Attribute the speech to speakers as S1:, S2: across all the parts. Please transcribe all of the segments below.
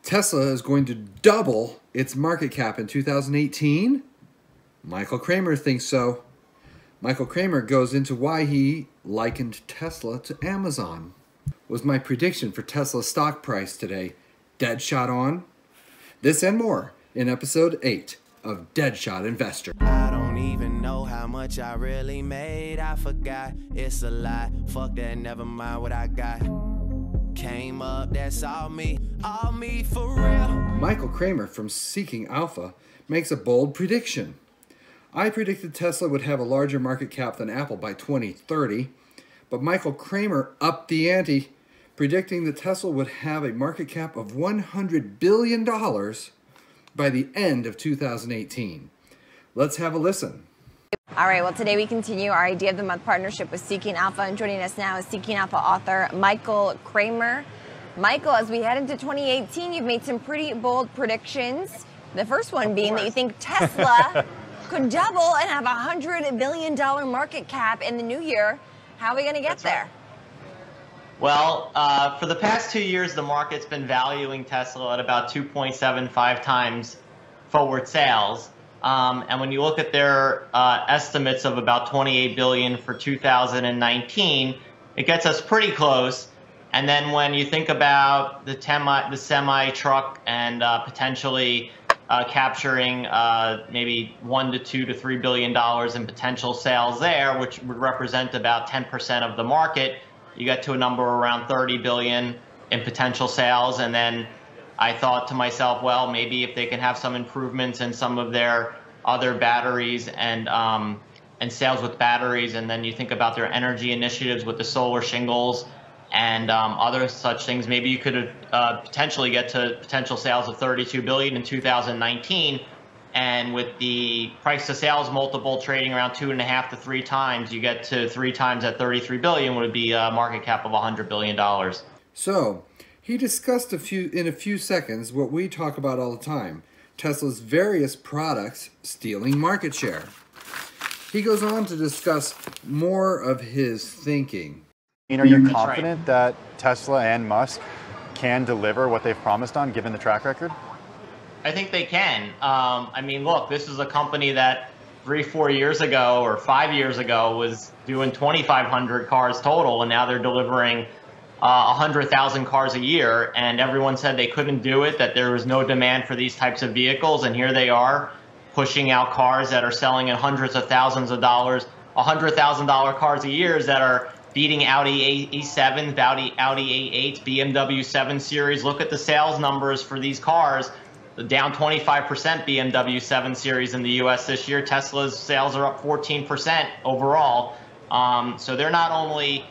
S1: Tesla is going to double its market cap in 2018? Michael Kramer thinks so. Michael Kramer goes into why he likened Tesla to Amazon. Was my prediction for Tesla's stock price today dead shot on? This and more in episode 8 of Deadshot Investor.
S2: I don't even know how much I really made. I forgot, it's a lie. Fuck that, never mind what I got. Came up, that's all me for real.
S1: Michael Kramer from Seeking Alpha makes a bold prediction. I predicted Tesla would have a larger market cap than Apple by 2030, but Michael Kramer upped the ante, predicting that Tesla would have a market cap of $100 billion by the end of 2018. Let's have a listen.
S3: All right, well, today we continue our Idea of the Month partnership with Seeking Alpha, and joining us now is Seeking Alpha author Michael Kramer. Michael, as we head into 2018, you've made some pretty bold predictions. The first one being that you think Tesla could double and have a $100 billion market cap in the new year. How are we going to get there?
S4: Well, for the past 2 years, the market's been valuing Tesla at about 2.75 times forward sales. And when you look at their estimates of about $28 billion for 2019, it gets us pretty close. And then when you think about the semi-truck and potentially capturing maybe $1 to $2 to $3 billion in potential sales there, which would represent about 10% of the market, you get to a number around $30 billion in potential sales. And then I thought to myself, well, maybe if they can have some improvements in some of their other batteries and sales with batteries, and then you think about their energy initiatives with the solar shingles and other such things, maybe you could potentially get to potential sales of $32 billion in 2019. And with the price to sales multiple trading around 2.5 to 3 times, you get to 3 times at $33 billion, would be a market cap of $100 billion.
S1: So, he discussed in a few seconds what we talk about all the time, Tesla's various products stealing market share. He goes on to discuss more of his thinking.
S5: Are you confident that Tesla and Musk can deliver what they've promised on, given the track record?
S4: I think they can. I mean, look, this is a company that 3-4 years ago or 5 years ago was doing 2,500 cars total, and now they're delivering 100,000 cars a year, and everyone said they couldn't do it, that there was no demand for these types of vehicles, and here they are pushing out cars that are selling at hundreds of thousands of dollars, $100,000 cars a year that are beating Audi A7, Audi A8, BMW 7 Series. Look at the sales numbers for these cars. Down 25% BMW 7 Series in the US this year. Tesla's sales are up 14% overall. So they're not only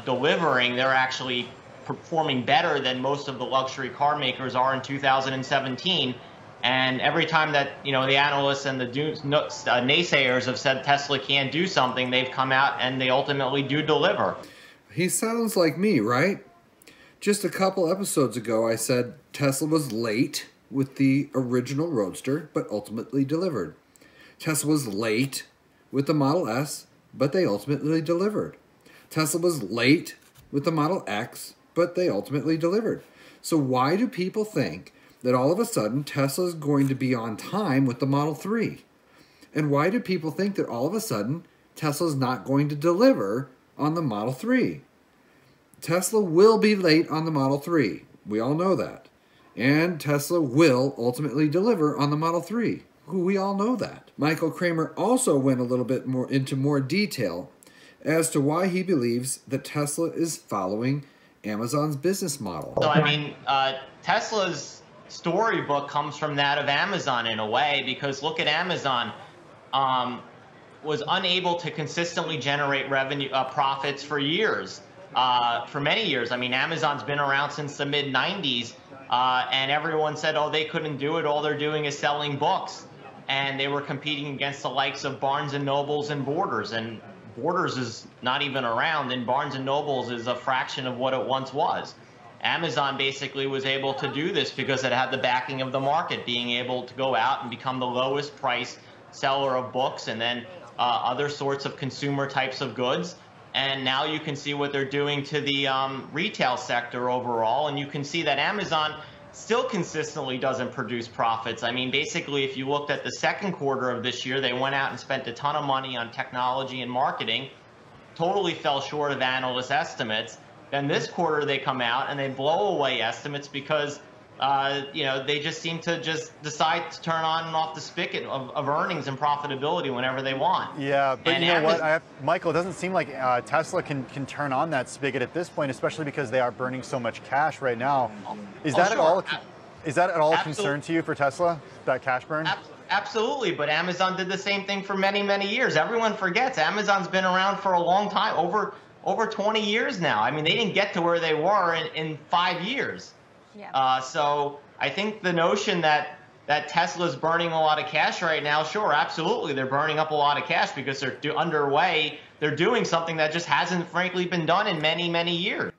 S4: delivering, they're actually performing better than most of the luxury car makers are in 2017. And every time that the analysts and the naysayers have said Tesla can't do something, they've come out and they ultimately do deliver.
S1: He sounds like me, right? Just a couple episodes ago, I said Tesla was late with the original Roadster, but ultimately delivered. Tesla was late with the Model S, but they ultimately delivered. Tesla was late with the Model X, but they ultimately delivered. So why do people think that all of a sudden Tesla is going to be on time with the Model 3? And why do people think that all of a sudden Tesla is not going to deliver on the Model 3? Tesla will be late on the Model 3. We all know that. And Tesla will ultimately deliver on the Model 3. We all know that. Michael Kramer also went a little bit more into more detail as to why he believes that Tesla is following Amazon's business model.
S4: So, I mean, Tesla's storybook comes from that of Amazon in a way, because look at Amazon. Was unable to consistently generate revenue, profits for years, for many years. I mean, Amazon's been around since the mid-90s. And everyone said, oh, they couldn't do it. All they're doing is selling books. And they were competing against the likes of Barnes & Nobles and Borders. And Borders is not even around, and Barnes & Nobles is a fraction of what it once was. Amazon basically was able to do this because it had the backing of the market, being able to go out and become the lowest price seller of books and then other sorts of consumer types of goods. And now you can see what they're doing to the retail sector overall. And you can see that Amazon still consistently doesn't produce profits. I mean, basically, if you looked at the second quarter of this year, they went out and spent a ton of money on technology and marketing, totally fell short of analyst estimates. Then this quarter they come out and they blow away estimates because they just seem to just decide to turn on and off the spigot of earnings and profitability whenever they want.
S5: Yeah, but
S4: and
S5: you know what, Michael, it doesn't seem like Tesla can turn on that spigot at this point, especially because they are burning so much cash right now. Is that at all a concern to you for Tesla, that cash burn?
S4: Absolutely, but Amazon did the same thing for many, many years. Everyone forgets Amazon's been around for a long time, over 20 years now. I mean, they didn't get to where they were in 5 years.
S3: Yeah.
S4: So I think the notion that Tesla's burning a lot of cash right now, sure, absolutely, they're burning up a lot of cash because they're underway. They're doing something that just hasn't, frankly, been done in many, many years.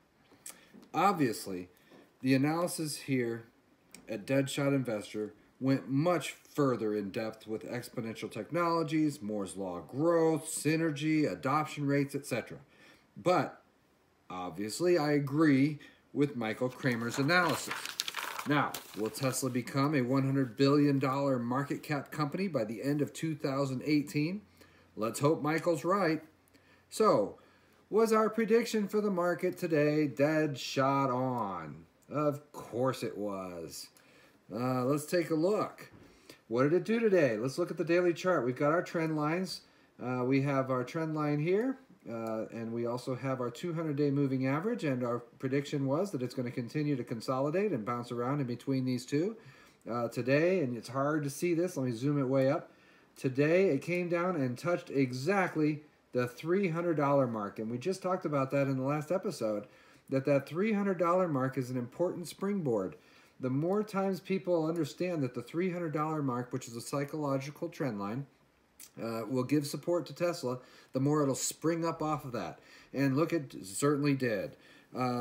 S1: Obviously, the analysis here at Deadshot Investor went much further in depth with exponential technologies, Moore's Law growth, synergy, adoption rates, etc. But obviously, I agree with Michael Kramer's analysis. Now, will Tesla become a $100 billion market cap company by the end of 2018? Let's hope Michael's right. So, was our prediction for the market today dead shot on? Of course it was. Let's take a look. What did it do today? Let's look at the daily chart. We've got our trend lines. We have our trend line here. And we also have our 200-day moving average, and our prediction was that it's going to continue to consolidate and bounce around in between these two. Today, and it's hard to see this, let me zoom it way up. Today, it came down and touched exactly the $300 mark, and we just talked about that in the last episode, that $300 mark is an important springboard. The more times people understand that the $300 mark, which is a psychological trend line, will give support to Tesla, the more it'll spring up off of that. And look, it certainly did.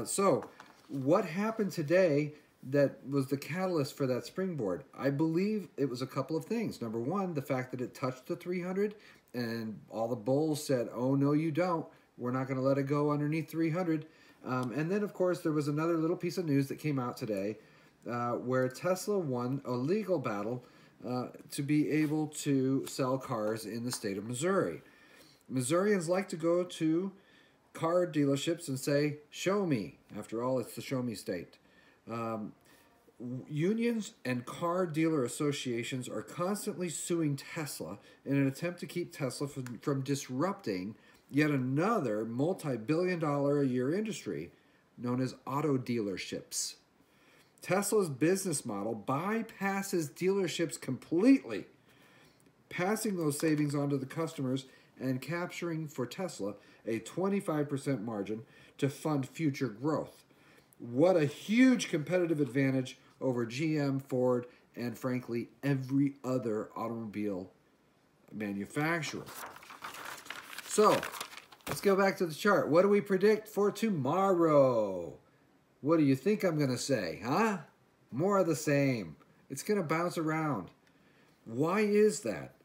S1: So what happened today that was the catalyst for that springboard? I believe it was a couple of things. Number one, the fact that it touched the 300 and all the bulls said, oh, no, you don't. We're not going to let it go underneath 300. And then, of course, there was another little piece of news that came out today where Tesla won a legal battle to be able to sell cars in the state of Missouri. Missourians like to go to car dealerships and say, show me. After all, it's the show me state. Unions and car dealer associations are constantly suing Tesla in an attempt to keep Tesla from disrupting yet another multi-billion-dollar-a-year industry known as auto dealerships. Tesla's business model bypasses dealerships completely, passing those savings on to the customers and capturing for Tesla a 25% margin to fund future growth. What a huge competitive advantage over GM, Ford, and frankly, every other automobile manufacturer. So, let's go back to the chart. What do we predict for tomorrow? What do you think I'm going to say, huh? More of the same. It's going to bounce around. Why is that?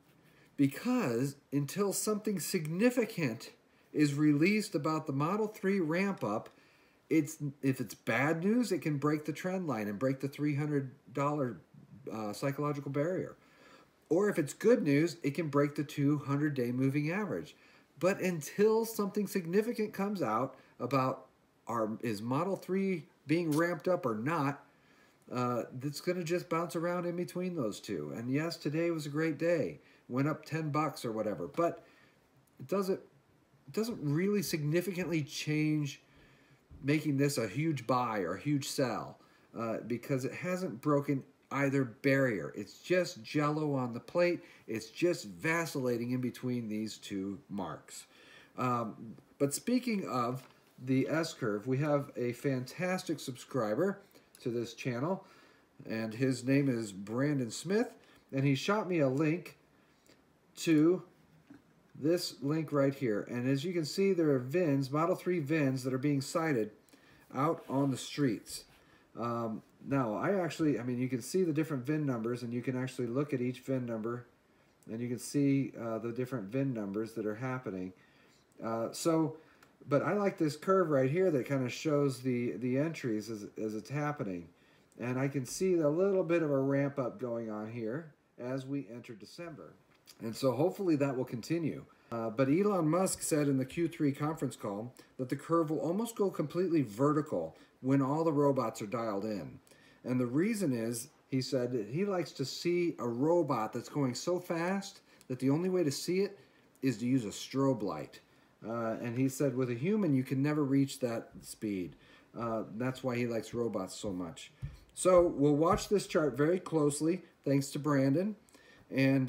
S1: Because until something significant is released about the Model 3 ramp up, if it's bad news, it can break the trend line and break the $300 psychological barrier. Or if it's good news, it can break the 200-day moving average. But until something significant comes out about is Model 3 being ramped up or not, it's going to just bounce around in between those two. And yes, today was a great day. Went up $10 or whatever. But it doesn't really significantly change making this a huge buy or a huge sell because it hasn't broken either barrier. It's just jello on the plate. It's just vacillating in between these two marks. But speaking of the S-curve, we have a fantastic subscriber to this channel, and his name is Brandon Smith, and he shot me a link to this link right here. And as you can see, there are VINs, Model 3 VINs, that are being sighted out on the streets. Now, I mean, you can see the different VIN numbers, and you can actually look at each VIN number, and you can see the different VIN numbers that are happening. But I like this curve right here that kind of shows the entries as it's happening. And I can see a little bit of a ramp up going on here as we enter December. And so hopefully that will continue. But Elon Musk said in the Q3 conference call that the curve will almost go completely vertical when all the robots are dialed in. And the reason is, he said, that he likes to see a robot that's going so fast that the only way to see it is to use a strobe light. And he said with a human, you can never reach that speed. That's why he likes robots so much. So we'll watch this chart very closely, thanks to Brandon. And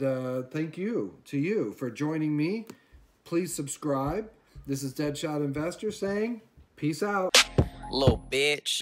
S1: thank you to you for joining me. Please subscribe. This is Deadshot Investor saying, peace out.
S2: Little bitch.